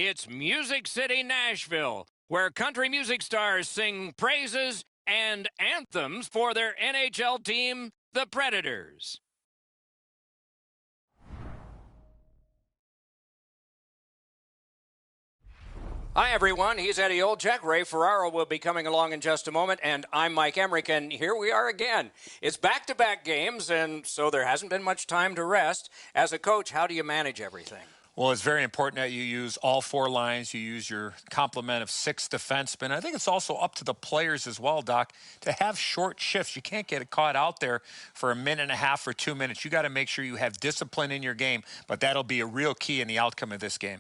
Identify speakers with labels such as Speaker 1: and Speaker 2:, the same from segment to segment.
Speaker 1: It's Music City, Nashville, where country music stars sing praises and anthems for their NHL team, the Predators. Hi, everyone. He's Eddie Olczyk. Ray Ferraro will be coming along in just a moment, and I'm Mike Emmerich, and here we are again. It's back-to-back games, and so there hasn't been much time to rest. As a coach, how do you manage everything?
Speaker 2: Well, it's very important that you use all four lines. You use your complement of 6 defensemen. I think it's also up to the players as well, Doc, to have short shifts. You can't get caught out there for a minute and a half or 2 minutes. You got to make sure you have discipline in your game, but that'll be a real key in the outcome of this game.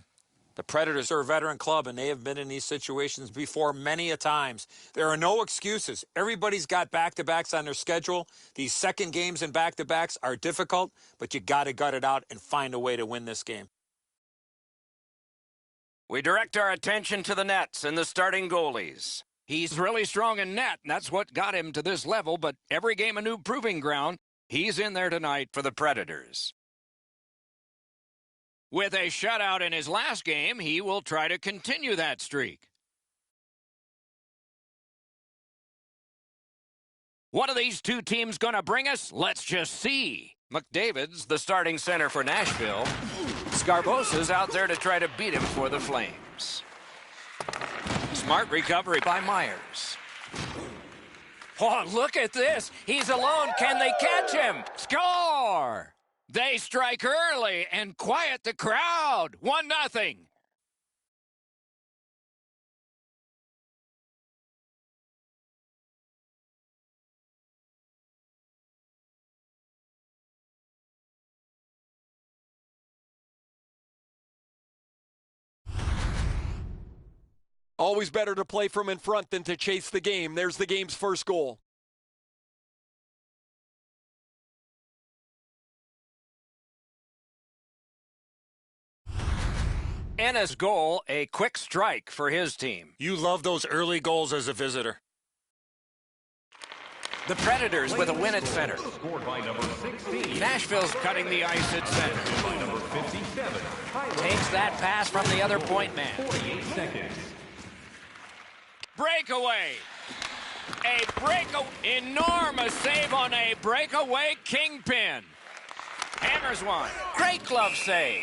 Speaker 3: The Predators are a veteran club, and they have been in these situations before many a times. There are no excuses. Everybody's got back-to-backs on their schedule. These second games and back-to-backs are difficult, but you got to gut it out and find a way to win this game.
Speaker 1: We direct our attention to the Nets and the starting goalies. He's really strong in net, and that's what got him to this level, but every game a new proving ground. He's in there tonight for the Predators. With a shutout in his last game, he will try to continue that streak. What are these two teams going to bring us? Let's just see. McDavid's the starting center for Nashville. Scarbosa's out there to try to beat him for the Flames. Smart recovery by Myers. Oh, look at this. He's alone. Can they catch him? Score! They strike early and quiet the crowd. 1-0.
Speaker 4: Always better to play from in front than to chase the game. There's the game's first goal.
Speaker 1: Enna's goal, a quick strike for his team.
Speaker 3: You love those early goals as a visitor.
Speaker 1: The Predators with a win at center. Nashville's cutting the ice at center. Takes that pass from the other point man. Breakaway. Enormous save on a breakaway kingpin. Hammers one. Great glove save.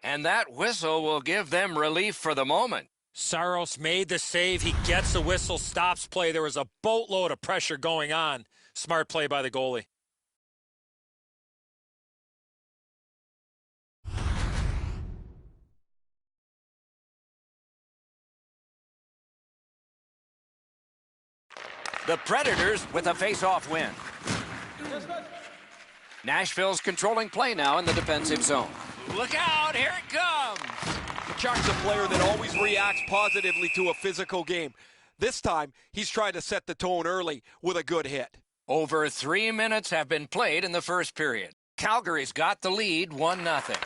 Speaker 1: And that whistle will give them relief for the moment.
Speaker 3: Saros made the save. He gets the whistle, stops play. There was a boatload of pressure going on. Smart play by the goalie.
Speaker 1: The Predators with a face-off win. Nashville's controlling play now in the defensive zone. Look out, here it comes!
Speaker 4: Chuck's a player that always reacts positively to a physical game. This time, he's trying to set the tone early with a good hit.
Speaker 1: Over 3 minutes have been played in the first period. Calgary's got the lead, 1-0.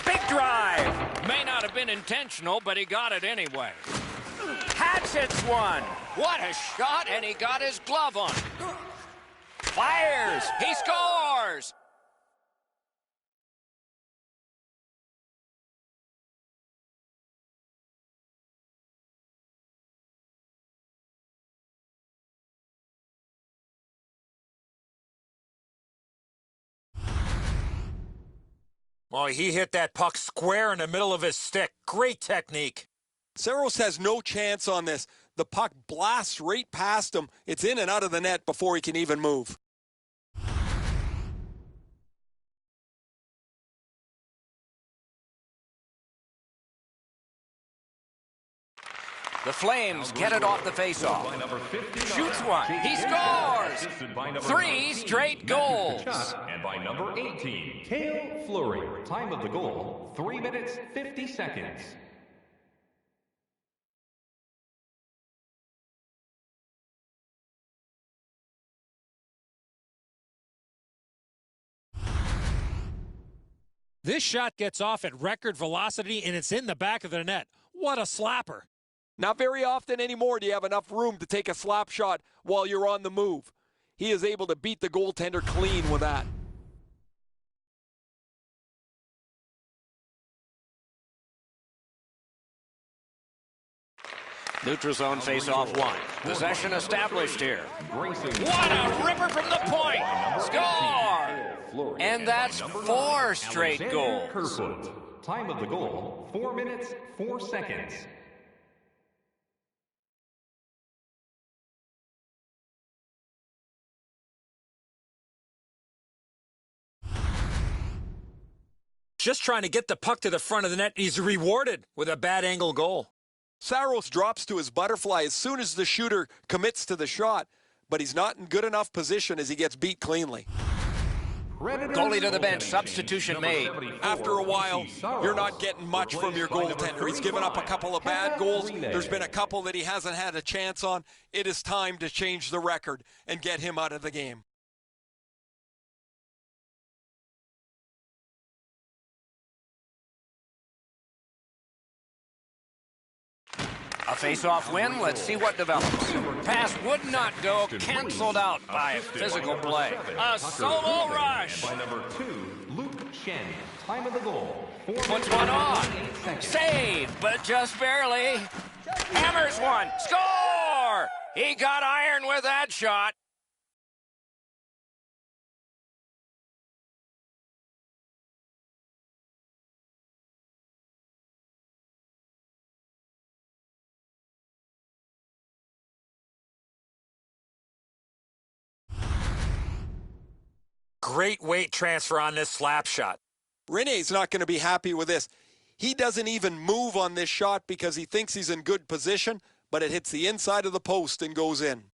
Speaker 1: Big drive! May not have been intentional, but he got it anyway. Hatchets one! What a shot, and he got his glove on it. Fires! He scores!
Speaker 3: Well, he hit that puck square in the middle of his stick. Great technique.
Speaker 4: Saros has no chance on this. The puck blasts right past him. It's in and out of the net before he can even move.
Speaker 1: The Flames get it off the faceoff. Shoots one. He scores! 3 straight goals.
Speaker 5: And by number 18, Cale Fleury. Time of the goal, 3 minutes, 50 seconds.
Speaker 6: This shot gets off at record velocity, and it's in the back of the net. What a slapper.
Speaker 4: Not very often anymore do you have enough room to take a slap shot while you're on the move. He is able to beat the goaltender clean with that.
Speaker 1: Neutral zone face-off one. Possession established here.
Speaker 5: What
Speaker 1: What a ripper from the point! Score! And that's 4 straight goals.
Speaker 5: Kerfoot. Time of the goal, 4 minutes, 4 seconds.
Speaker 3: Just trying to get the puck to the front of the net. He's rewarded with a bad angle goal.
Speaker 4: Saros drops to his butterfly as soon as the shooter commits to the shot, but he's not in good enough position as he gets beat cleanly.
Speaker 1: Goalie to the bench. Substitution made.
Speaker 4: After a while, you're not getting much from your goaltender. He's given up a couple of bad goals. There's been a couple that he hasn't had a chance on. It is time to change the record and get him out of the game.
Speaker 1: A face-off win. Let's see what develops. Pass would not go. Canceled out by physical play. A solo rush.
Speaker 5: By number 2, Luke Shen. Time of the goal, 4
Speaker 1: Puts
Speaker 5: minutes,
Speaker 1: one on.
Speaker 5: 28 seconds.
Speaker 1: Save, but just barely. Hammers one. Score! He got iron with that shot.
Speaker 3: Great weight transfer on this slap shot.
Speaker 4: Rene's not going to be happy with this. He doesn't even move on this shot because he thinks he's in good position, but it hits the inside of the post and goes in.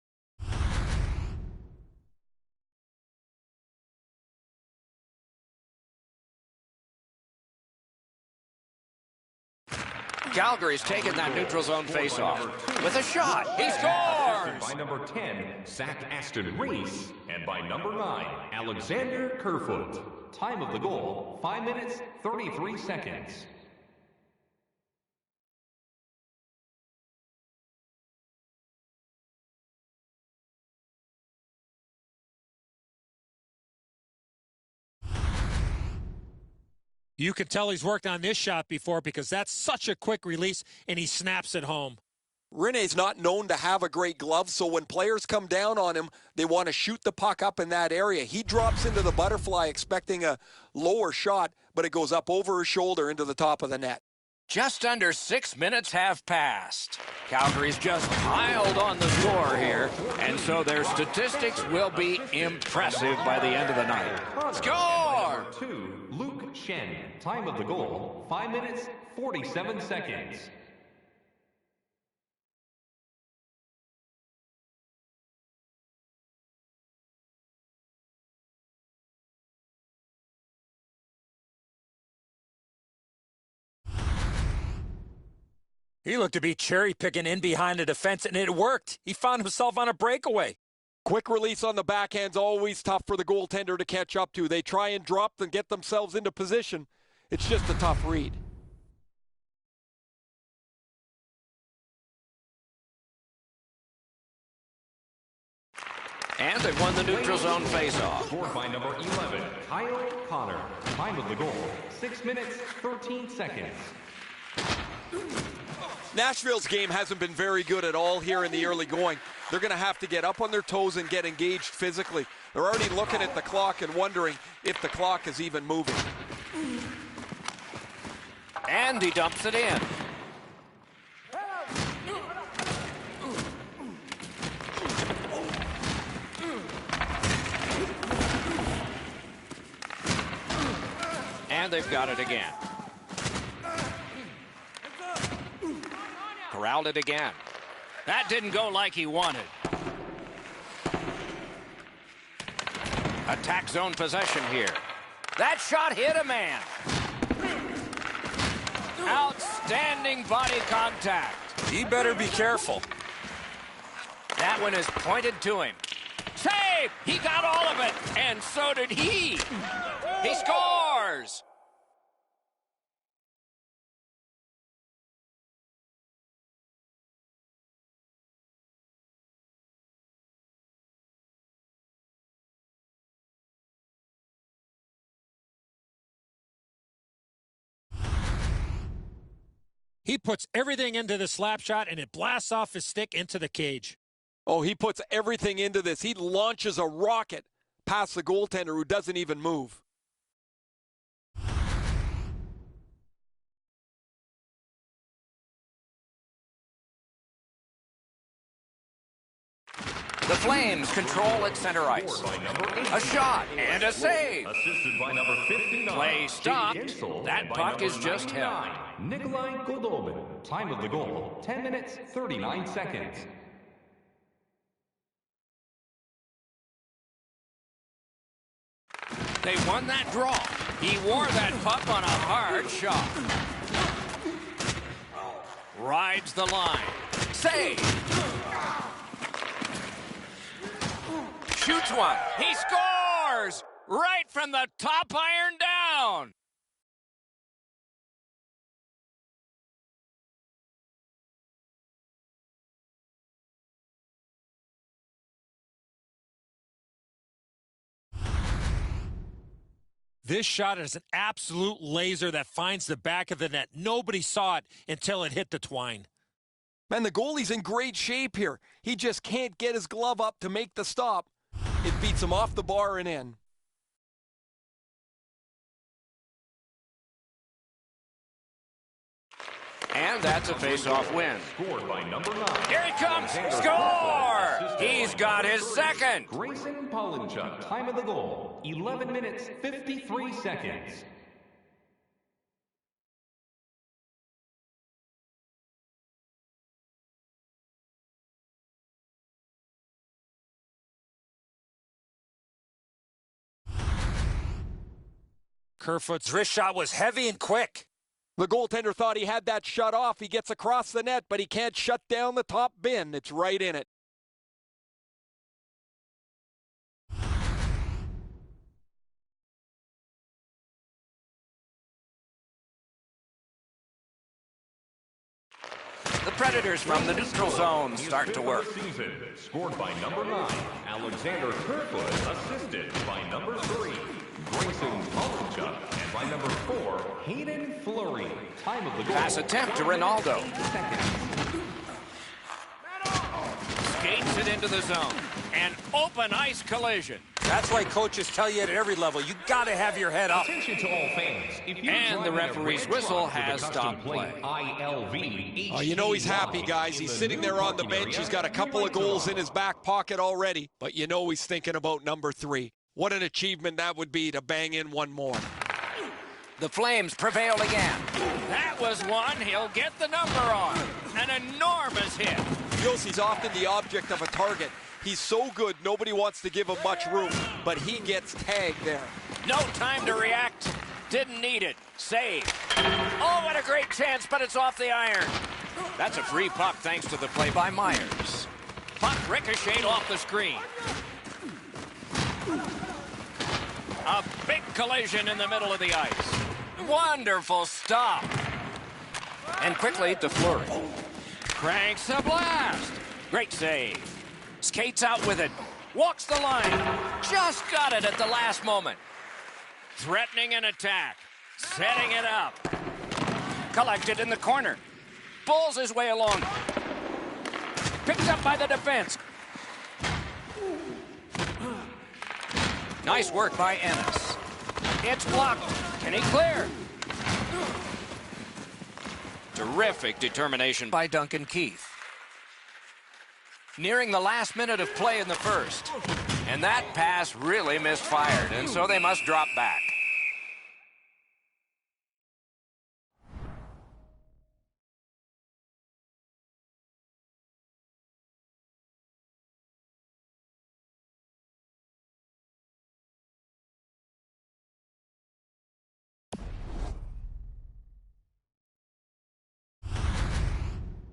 Speaker 1: Calgary's taken that neutral zone face-off. With a shot, he scores!
Speaker 5: By number 10, Zach Aston Reese. And by number 9, Alexander Kerfoot. Time of the goal, 5 minutes, 33 seconds.
Speaker 6: You can tell he's worked on this shot before because that's such a quick release, and he snaps it home.
Speaker 4: Rene's not known to have a great glove, so when players come down on him, they want to shoot the puck up in that area. He drops into the butterfly expecting a lower shot, but it goes up over his shoulder into the top of the net.
Speaker 1: Just under 6 minutes have passed. Calgary's just piled on the score here, and so their statistics will be impressive by the end of the night. Score!
Speaker 5: 2, Luke Shen. Time of the goal, 5 minutes, 47 seconds.
Speaker 3: He looked to be cherry-picking in behind the defense, and it worked. He found himself on a breakaway.
Speaker 4: Quick release on the backhand's always tough for the goaltender to catch up to. They try and drop and get themselves into position. It's just a tough read.
Speaker 1: And they've won the neutral zone face-off.
Speaker 5: Scored by number 11, Kyle Connor. Time of the goal, 6 minutes, 13 seconds.
Speaker 4: Nashville's game hasn't been very good at all here in the early going. They're going to have to get up on their toes and get engaged physically. They're already looking at the clock and wondering if the clock is even moving.
Speaker 1: And he dumps it in. And they've got it again. Corralled it again. That didn't go like he wanted. Attack zone possession here. That shot hit a man. Outstanding body contact.
Speaker 3: He better be careful.
Speaker 1: That one is pointed to him. Save! He got all of it, and so did he. He scores!
Speaker 6: He puts everything into the slap shot, and it blasts off his stick into the cage.
Speaker 4: Oh, he puts everything into this. He launches a rocket past the goaltender who doesn't even move.
Speaker 1: The Flames control at center ice. A shot and a save.
Speaker 5: Assisted by number 59.
Speaker 1: Play stopped. That puck is just held.
Speaker 5: Nikolai Goldobin. Time of the goal, 10 minutes, 39 seconds.
Speaker 1: They won that draw. He wore that puck on a hard shot. Rides the line. Save. Shoots one. He scores! Right from the top iron down.
Speaker 6: This shot is an absolute laser that finds the back of the net. Nobody saw it until it hit the twine.
Speaker 4: Man, the goalie's in great shape here. He just can't get his glove up to make the stop. It beats him off the bar and in.
Speaker 1: And that's a face-off win.
Speaker 5: Scored by number 9.
Speaker 1: Here he comes. Score! He's got his second.
Speaker 5: Grayson Pollinchuk. Time of the goal, 11 minutes, 53 seconds.
Speaker 6: Kerfoot's wrist shot was heavy and quick.
Speaker 4: The goaltender thought he had that shut off. He gets across the net, but he can't shut down the top bin. It's right in it.
Speaker 1: The Predators from the neutral zone start to work.
Speaker 5: Season. Scored by number 9, Alexander Kerfoot. Assisted by number 3, Grayson Pollinchuk. And by number 4, Hayden Fleury. Time of the goal.
Speaker 1: Pass attempt to Ronaldo. Skates it into the zone. An open ice collision.
Speaker 3: That's why coaches tell you at every level, you got to have your head up.
Speaker 5: Attention to all fans. If you're
Speaker 1: And the
Speaker 5: driving a
Speaker 1: referee's
Speaker 5: red
Speaker 1: whistle
Speaker 5: truck with a
Speaker 1: has
Speaker 5: custom
Speaker 1: stopped
Speaker 5: plate
Speaker 1: play.
Speaker 5: ILV.
Speaker 4: Oh, you know he's happy, guys. He's sitting there on the bench. He's got a couple of goals in his back pocket already. But you know he's thinking about number 3. What an achievement that would be to bang in one more.
Speaker 1: The Flames prevail again. That was one he'll get the number on. An enormous hit.
Speaker 4: Feels he's often the object of a target. He's so good, nobody wants to give him much room, but he gets tagged there.
Speaker 1: No time to react. Didn't need it. Save. Oh, what a great chance, but it's off the iron. That's a free puck thanks to the play by Myers. Puck ricocheted off the screen. A big collision in the middle of the ice. Wonderful stop. And quickly to Fleury. Cranks a blast. Great save. Skates out with it. Walks the line. Just got it at the last moment. Threatening an attack. Setting it up. Collected in the corner. Pulls his way along. Picked up by the defense. Nice work by Ennis. It's blocked. Can he clear? Terrific determination by Duncan Keith. Nearing the last minute of play in the first. And that pass really misfired, and so they must drop back.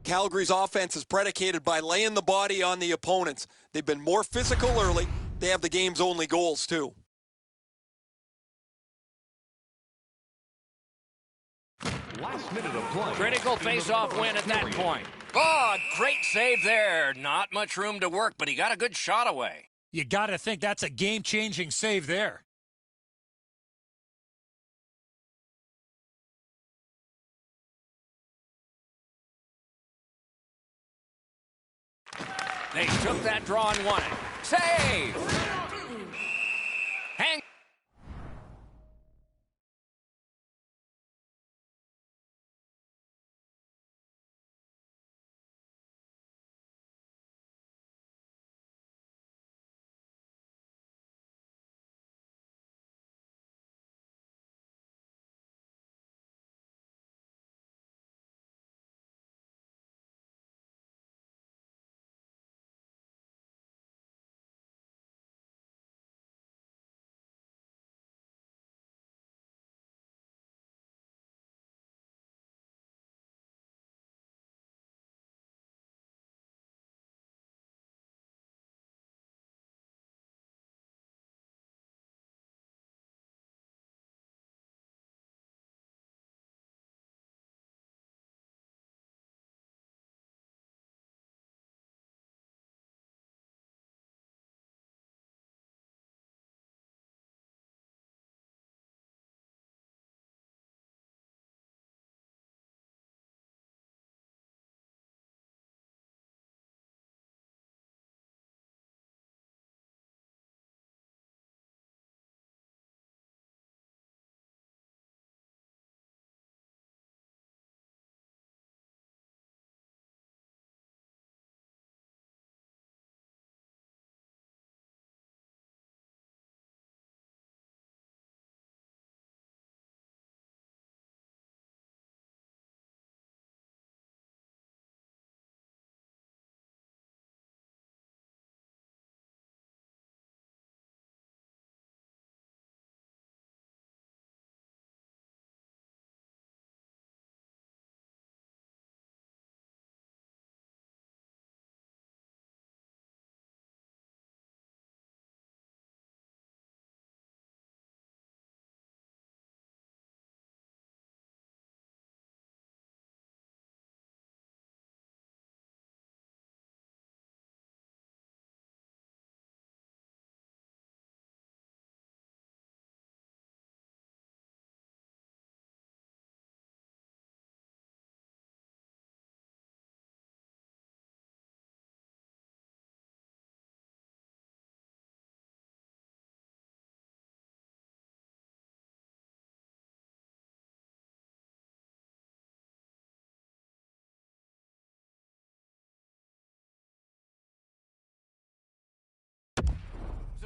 Speaker 4: Calgary's offense is predicated by laying the body on the opponents. They've been more physical early. They have the game's only goals, too.
Speaker 5: Last minute of play.
Speaker 1: Critical face-off win at that point. Oh, great save there. Not much room to work, but he got a good shot away.
Speaker 6: You got to think that's a game-changing save there.
Speaker 1: They took that draw and won it. Save! Hang.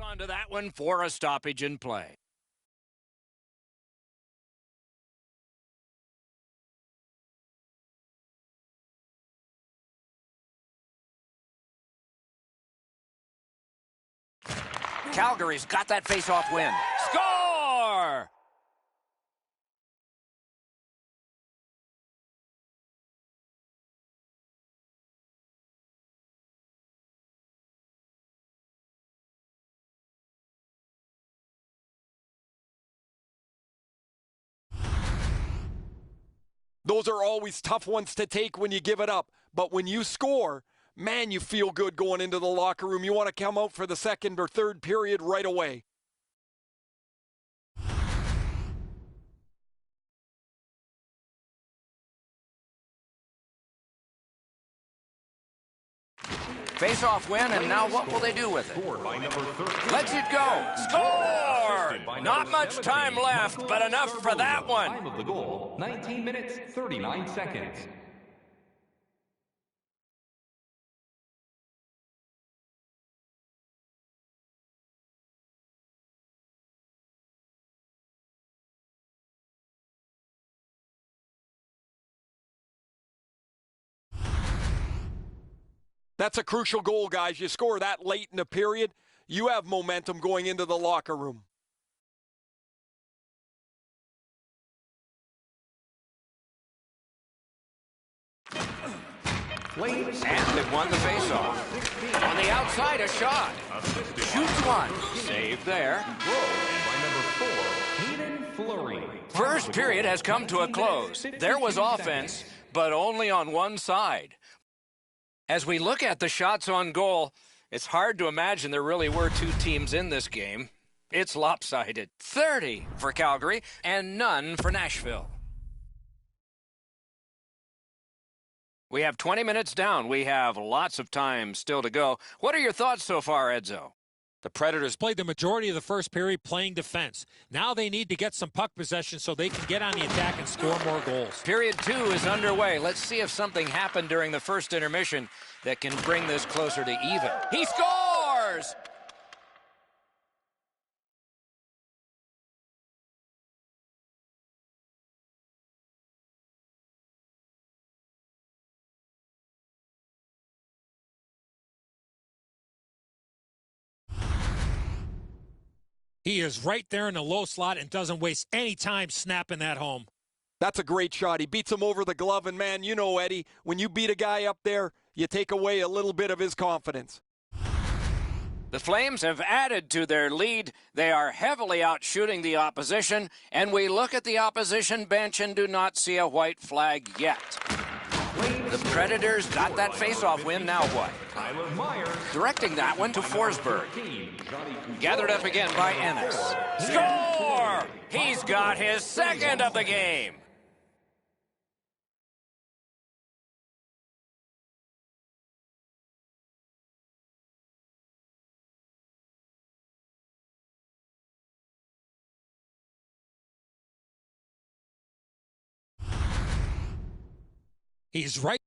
Speaker 1: On to that one for a stoppage in play. Calgary's got that face-off win. Score!
Speaker 4: Those are always tough ones to take when you give it up. But when you score, man, you feel good going into the locker room. You want to come out for the second or third period right away.
Speaker 1: Face-off win, and now what will they do with it? Let's it go. Score! Not much time left, but enough for that one.
Speaker 5: Time of the goal, 19 minutes, 39 seconds.
Speaker 4: That's a crucial goal, guys. You score that late in the period, you have momentum going into the locker room.
Speaker 1: And they've won the faceoff. On the outside, a shot. Shoots one. Save there. First period has come to a close. There was offense, but only on one side. As we look at the shots on goal, it's hard to imagine there really were two teams in this game. It's lopsided. 30 for Calgary and none for Nashville. We have 20 minutes down. We have lots of time still to go. What are your thoughts so far, Edzo?
Speaker 3: The Predators
Speaker 6: Played the majority of the first period playing defense. Now they need to get some puck possession so they can get on the attack and score more goals.
Speaker 1: Period 2 is underway. Let's see if something happened during the first intermission that can bring this closer to even. He scores!
Speaker 6: He is right there in the low slot and doesn't waste any time snapping that home.
Speaker 4: That's a great shot. He beats him over the glove, and man, you know, Eddie, when you beat a guy up there, you take away a little bit of his confidence.
Speaker 1: The Flames have added to their lead. They are heavily outshooting the opposition, and we look at the opposition bench and do not see a white flag yet. The Predators got that face-off win. Now what? Directing that one to Forsberg. Gathered up again by Ennis. Score! He's got his second of the game.
Speaker 6: He's right.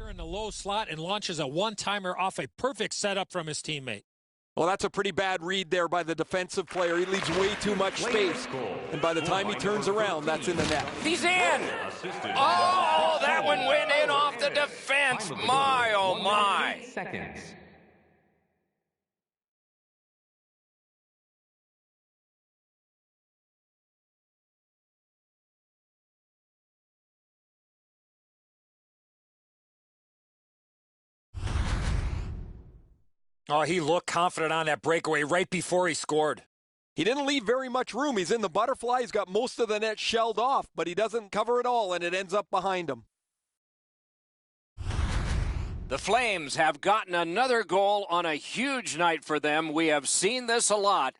Speaker 6: In the low slot and launches a one-timer off a perfect setup from his teammate.
Speaker 4: Well, that's a pretty bad read there by the defensive player. He leaves way too much space, and by the time he turns around, that's in the net.
Speaker 1: He's in! Oh, that one went in off the defense. My, oh, my.
Speaker 5: Seconds.
Speaker 3: Oh, he looked confident on that breakaway right before he scored.
Speaker 4: He didn't leave very much room. He's in the butterfly. He's got most of the net shelled off, but he doesn't cover it all, and it ends up behind him.
Speaker 1: The Flames have gotten another goal on a huge night for them. We have seen this a lot.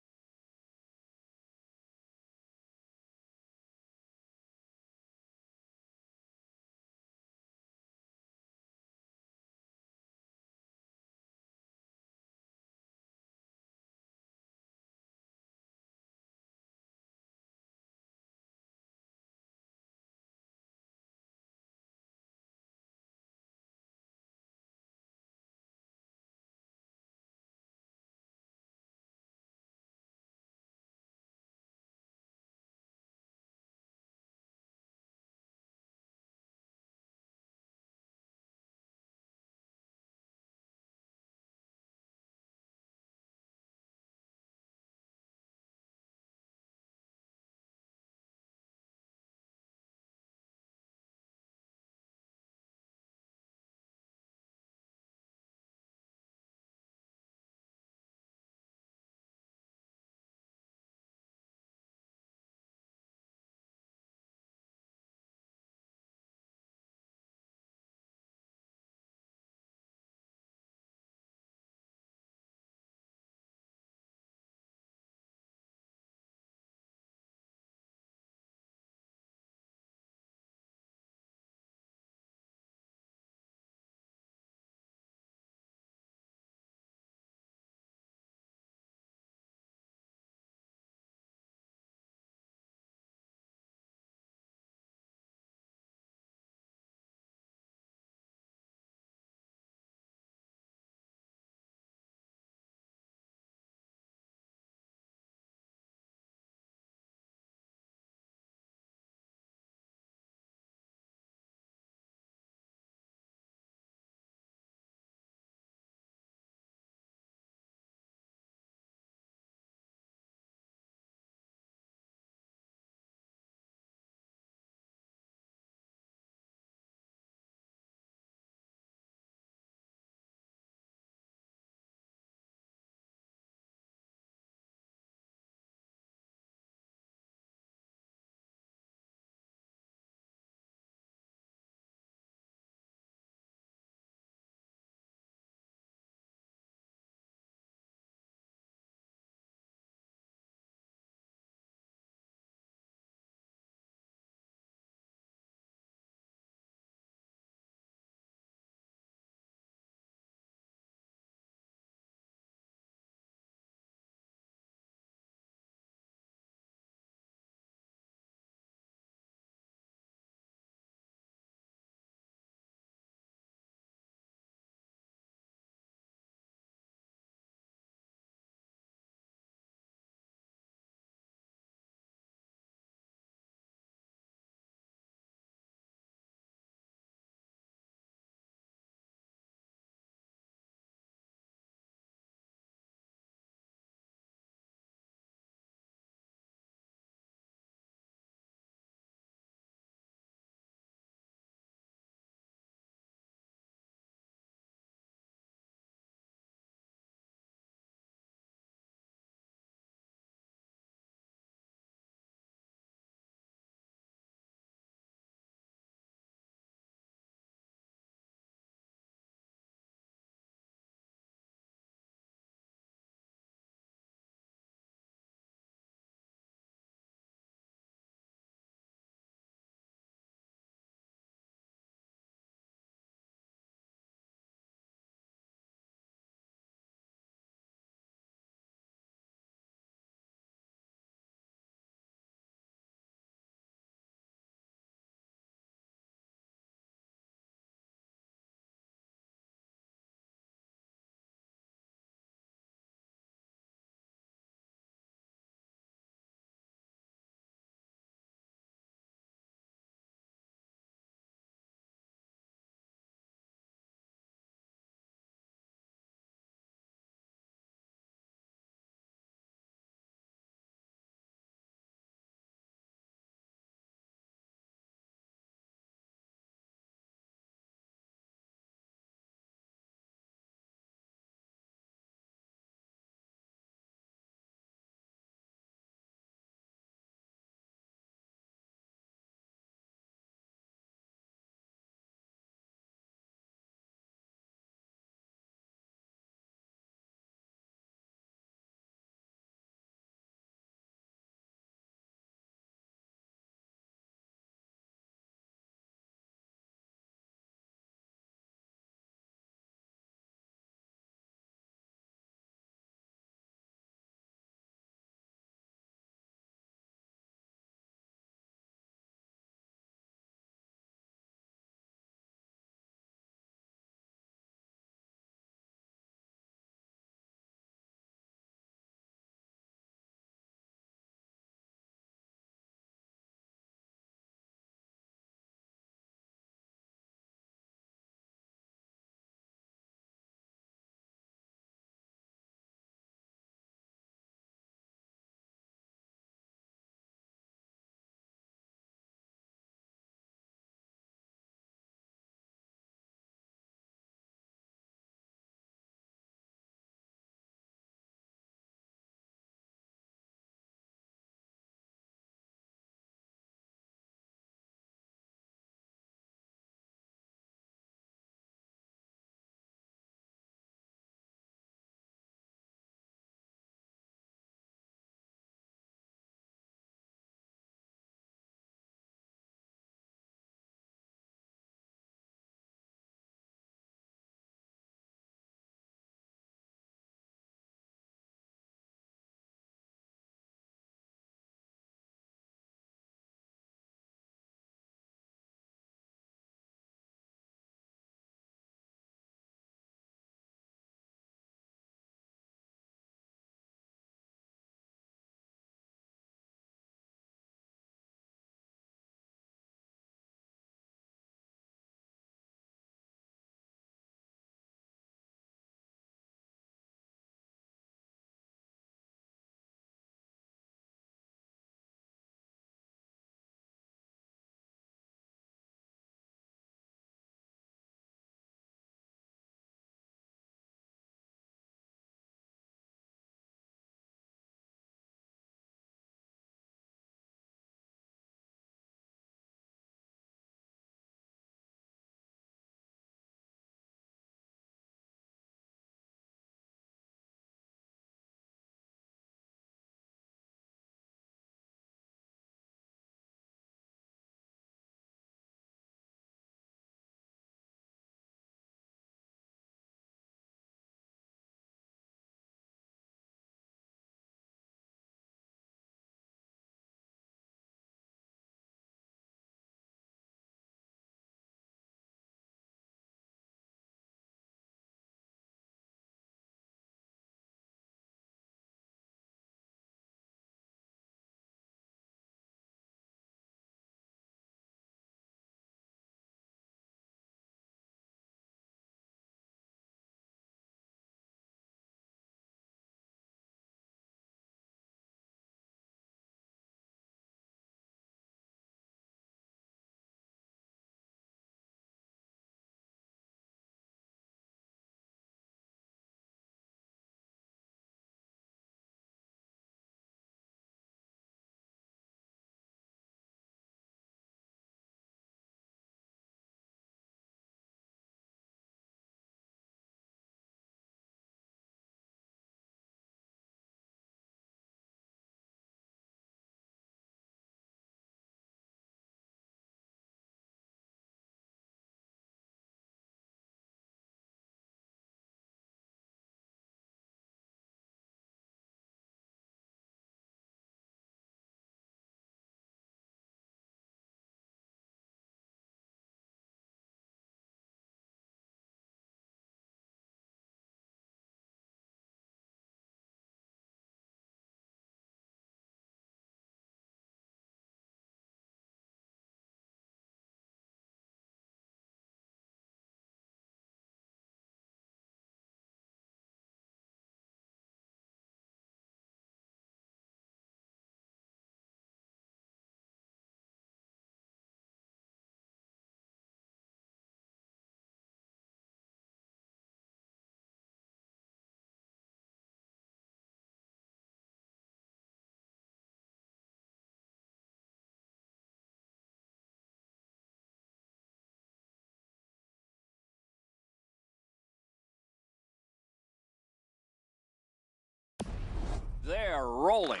Speaker 1: They're rolling.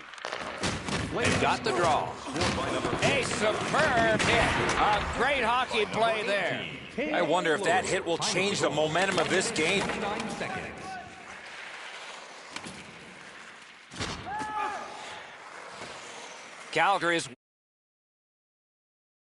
Speaker 1: They've got the draw. A superb hit. A great hockey play there.
Speaker 3: I wonder if that hit will change the momentum of this game.
Speaker 1: Calgary's